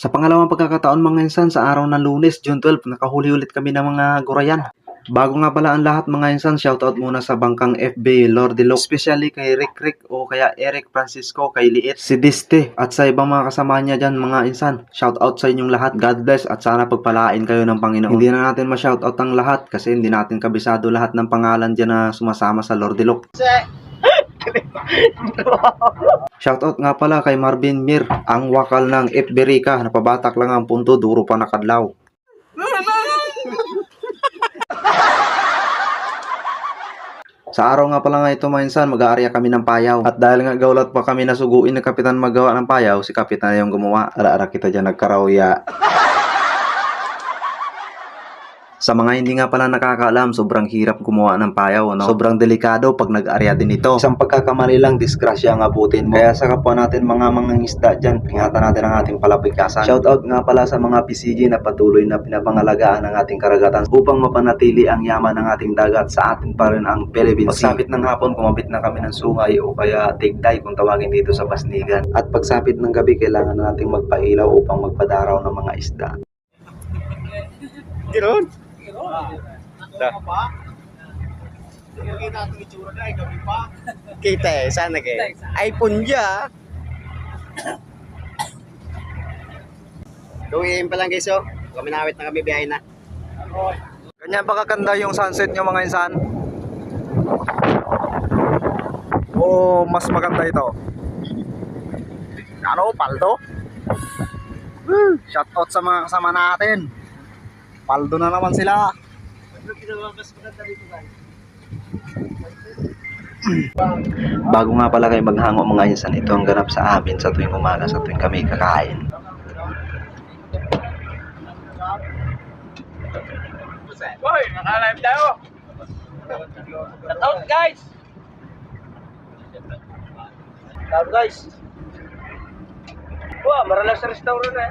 Sa pangalawang pagkakataon mga insan, sa araw ng Lunes, June 12, nakahuli ulit kami ng mga gurayan. Bago nga pala ang lahat mga insan, shoutout muna sa bangkang FB, Lordilo, especially kay Rick o kaya Eric Francisco, kay Liit, si Diste, at sa ibang mga kasama niya dyan mga insan. Shoutout sa inyong lahat, God bless at sana pagpalain kayo ng Panginoon. Hindi na natin ma-shoutout ang lahat kasi hindi natin kabisado lahat ng pangalan dyan na sumasama sa Lordilo. Shoutout nga pala kay Marvin Mir, ang wakal ng FB na pabatak lang ang punto, duro pa nakadlaw. Sa araw nga pala nga ito mga insan, mag-aarya kami ng payaw. At dahil nga gawlat pa kami nasuguin ng kapitan magawa ng payaw, si kapitan yung gumawa. Ara-ara kita dyan nagkarawya. Sa mga hindi nga pala nakakaalam, sobrang hirap gumawa ng payaw, no? Sobrang delikado pag nag-arya din ito. Isang pagkakamali lang, disgrasya ang abutin mo. Kaya sa kapwa natin mga mangingisda dyan, ingatan natin ang ating palapikasan. Shoutout nga pala sa mga PCG na patuloy na pinapangalagaan ang ating karagatan upang mapanatili ang yaman ng ating dagat sa atin pa rin ang Philippine Sea. Pagsapit ng hapon, kumabit na kami ng sungay o kaya tigday kung tawagin dito sa Basnigan. At pagsapit ng gabi, kailangan nating magpailaw upang magpadaraw ng mga isda. Ganoon? Kita sana kayo. iPhone dya. Gawin pa lang guys, oh. Kami nawit na kami, biyahe na. Ganyan ba kaganda yung sunset nyo mga insan? O mas maganda ito? Ano, paldo? Shoutout sa mga kasama natin. Paldo na naman sila. Bago nga pala kayo maghango mga insan, ito ang ganap sa amin sa tuwing umaga, sa tuwing kami kakain. Hoy, naka-live tayo. Shoutout guys. Shoutout guys. Wah, maralas sa restaurant eh.